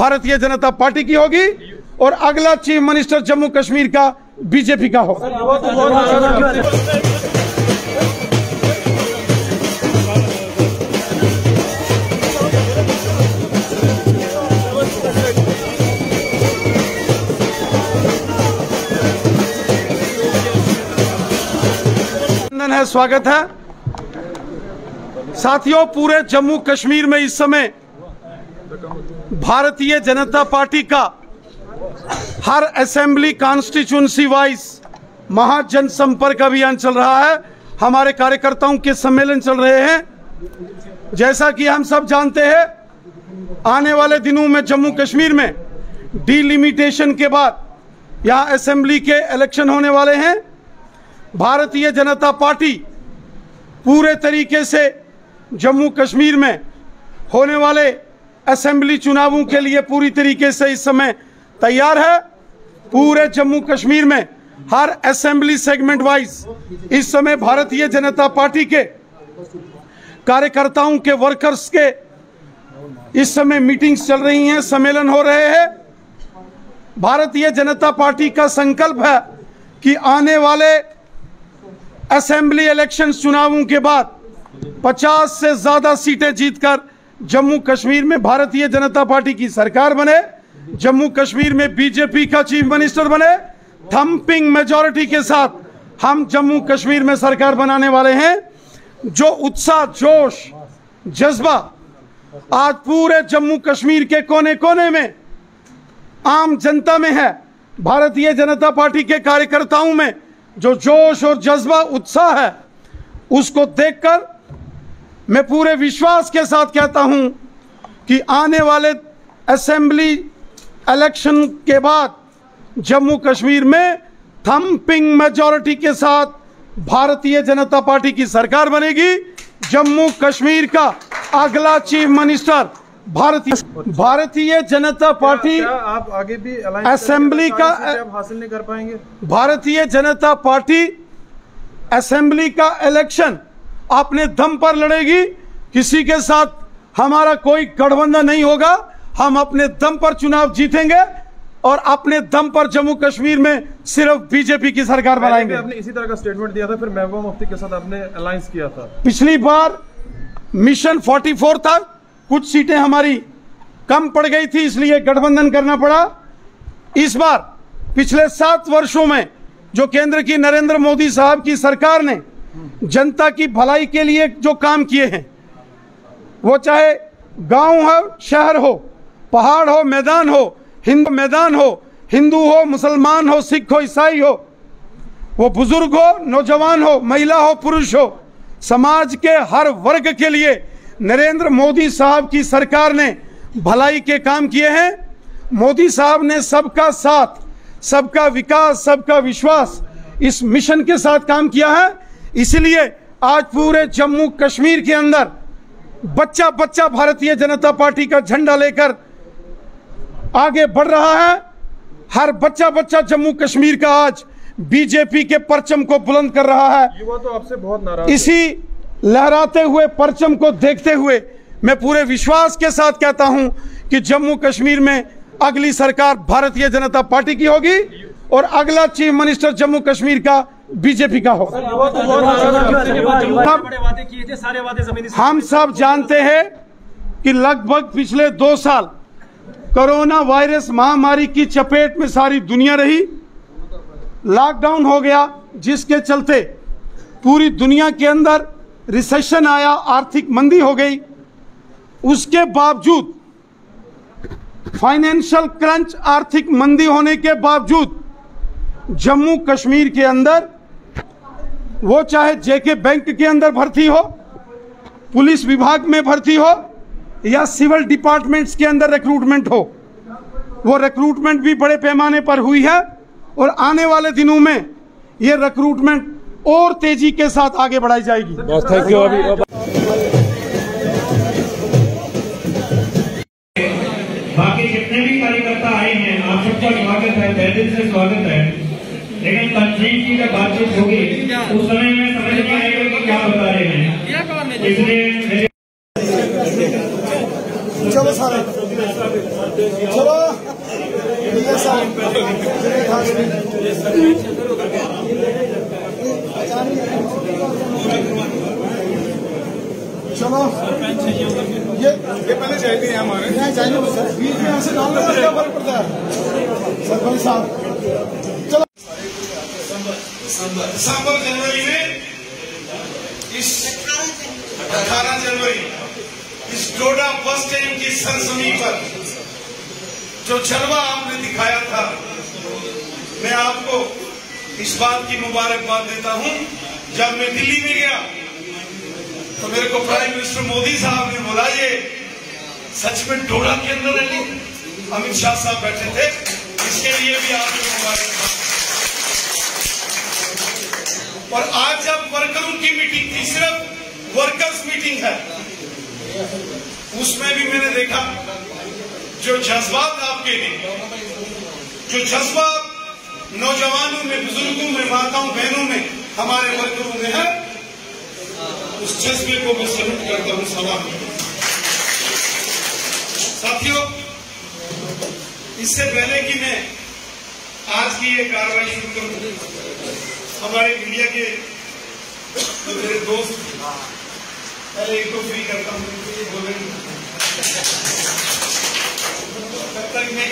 Bharatiya Janata party की होगी और अगला चीफ मिनिस्टर जम्मू कश्मीर का बीजेपी का होगा। है, स्वागत है साथियों। पूरे जम्मू कश्मीर में इस समय भारतीय जनता पार्टी का हर असेंबली कॉन्स्टिट्यूंसी वाइज महाजन संपर्क अभियान चल रहा है। हमारे कार्यकर्ताओं के सम्मेलन चल रहे हैं। जैसा कि हम सब जानते हैं, आने वाले दिनों में जम्मू कश्मीर में डिलिमिटेशन के बाद यहां असेंबली के इलेक्शन होने वाले हैं। भारतीय जनता पार्टी पूरे तरीके से जम्मू कश्मीर में होने वाले असेंबली चुनावों के लिए पूरी तरीके से इस समय तैयार है। पूरे जम्मू कश्मीर में हर असेंबली सेगमेंट वाइज इस समय भारतीय जनता पार्टी के कार्यकर्ताओं के वर्कर्स के इस समय मीटिंग्स चल रही हैं, सम्मेलन हो रहे हैं। भारतीय जनता पार्टी का संकल्प है कि आने वाले असेंबली इलेक्शन चुनावों के बाद 50 से ज्यादा सीटें जीतकर जम्मू कश्मीर में भारतीय जनता पार्टी की सरकार बने, जम्मू कश्मीर में बीजेपी का चीफ मिनिस्टर बने। थंपिंग मेजॉरिटी के साथ हम जम्मू कश्मीर में सरकार बनाने वाले हैं। जो उत्साह, जोश, जज्बा आज पूरे जम्मू कश्मीर के कोने कोने में आम जनता में है, भारतीय जनता पार्टी के कार्यकर्ताओं में जो जोश और जज्बा, उत्साह है, उसको देखकर मैं पूरे विश्वास के साथ कहता हूं कि आने वाले असेंबली इलेक्शन के बाद जम्मू कश्मीर में थंपिंग मेजॉरिटी के साथ भारतीय जनता पार्टी की सरकार बनेगी। जम्मू कश्मीर का अगला chief minister Bharatiya Janata party आप आगे भी असेंबली का हासिल नहीं कर पाएंगे। भारतीय जनता पार्टी असेंबली का इलेक्शन अपने दम पर लड़ेगी। किसी के साथ हमारा कोई गठबंधन नहीं होगा। हम अपने दम पर चुनाव जीतेंगे और अपने दम पर जम्मू कश्मीर में सिर्फ बीजेपी की सरकार बनाएंगे। आपने इसी तरह का स्टेटमेंट दिया था, फिर महबूबा मुफ्ती के साथ आपने अलायंस किया था। पिछली बार मिशन 44 था, कुछ सीटें हमारी कम पड़ गई थी, इसलिए गठबंधन करना पड़ा। इस बार पिछले 7 वर्षों में जो केंद्र की नरेंद्र मोदी साहब की सरकार ने जनता की भलाई के लिए जो काम किए हैं, वो चाहे गांव हो, शहर हो, पहाड़ हो, मैदान हो, हिंदू हो, मुसलमान हो, सिख हो, ईसाई हो, वो बुजुर्ग हो, नौजवान हो, महिला हो, पुरुष हो, समाज के हर वर्ग के लिए नरेंद्र मोदी साहब की सरकार ने भलाई के काम किए हैं। मोदी साहब ने सबका साथ, सबका विकास, सबका विश्वास इस मिशन के साथ काम किया है। इसलिए आज पूरे जम्मू कश्मीर के अंदर बच्चा बच्चा भारतीय जनता पार्टी का झंडा लेकर आगे बढ़ रहा है। हर बच्चा बच्चा जम्मू कश्मीर का आज बीजेपी के परचम को बुलंद कर रहा है। युवा तो आपसे बहुत नाराज। इसी लहराते हुए परचम को देखते हुए मैं पूरे विश्वास के साथ कहता हूं कि जम्मू कश्मीर में अगली सरकार भारतीय जनता पार्टी की होगी और अगला चीफ मिनिस्टर जम्मू कश्मीर का बीजेपी का होगा। हम सब जानते हैं कि लगभग पिछले 2 साल कोरोना वायरस महामारी की चपेट में सारी दुनिया रही। लॉकडाउन हो गया, जिसके चलते पूरी दुनिया के अंदर रिसेशन आया, आर्थिक मंदी हो गई। उसके बावजूद फाइनेंशियल क्रंच, आर्थिक मंदी होने के बावजूद जम्मू कश्मीर के अंदर, वो चाहे जेके बैंक के अंदर भर्ती हो, पुलिस विभाग में भर्ती हो या सिविल डिपार्टमेंट्स के अंदर रिक्रूटमेंट हो, वो रिक्रूटमेंट भी बड़े पैमाने पर हुई है और आने वाले दिनों में ये रिक्रूटमेंट और तेजी के साथ आगे बढ़ाई जाएगी। Thank you. बाकी जितने भी कार्यकर्ता आए हैं, आप सबका स्वागत है, तहे दिल से स्वागत है। लेकिन तंजीम की जब बातचीत होगी उस समय में समझ नहीं आएगा कि क्या बता रहे हैं। इसलिए चलो चलो ये पहले चाहिए हमारे यहाँ चाहिए सर, बीच में ऐसे डालने का क्या फर्क पड़ता है सरपंच साहब। चलो दिसंबर जनवरी में इस 18 जनवरी इस डोडा बस स्टैंड की सरजमीन पर जो जलवा आपने दिखाया था, मैं आपको इस बात की मुबारकबाद देता हूं। जब मैं दिल्ली में गया तो मेरे को प्राइम मिनिस्टर मोदी साहब ने बोला, ये सच में डोडा के अंदर है। अमित शाह साहब बैठे थे, इसके लिए भी आपको मुबारकबाद। और आज जब वर्करों की मीटिंग थी, सिर्फ वर्कर्स मीटिंग है, उसमें भी मैंने देखा जो जज्बात आपके हैं, जो जज्बात नौजवानों में, बुजुर्गों में, माताओं बहनों में, हमारे वर्करों में है, उस जज्बे को मैं सल्यूट करता हूं, सलाम। साथियों, इससे पहले कि मैं आज की ये कार्रवाई शुरू करूं, हमारे मीडिया के तो मेरे दोस्त, पहले एक को फ्री करता हूं, बोलेंगे तब तक मैं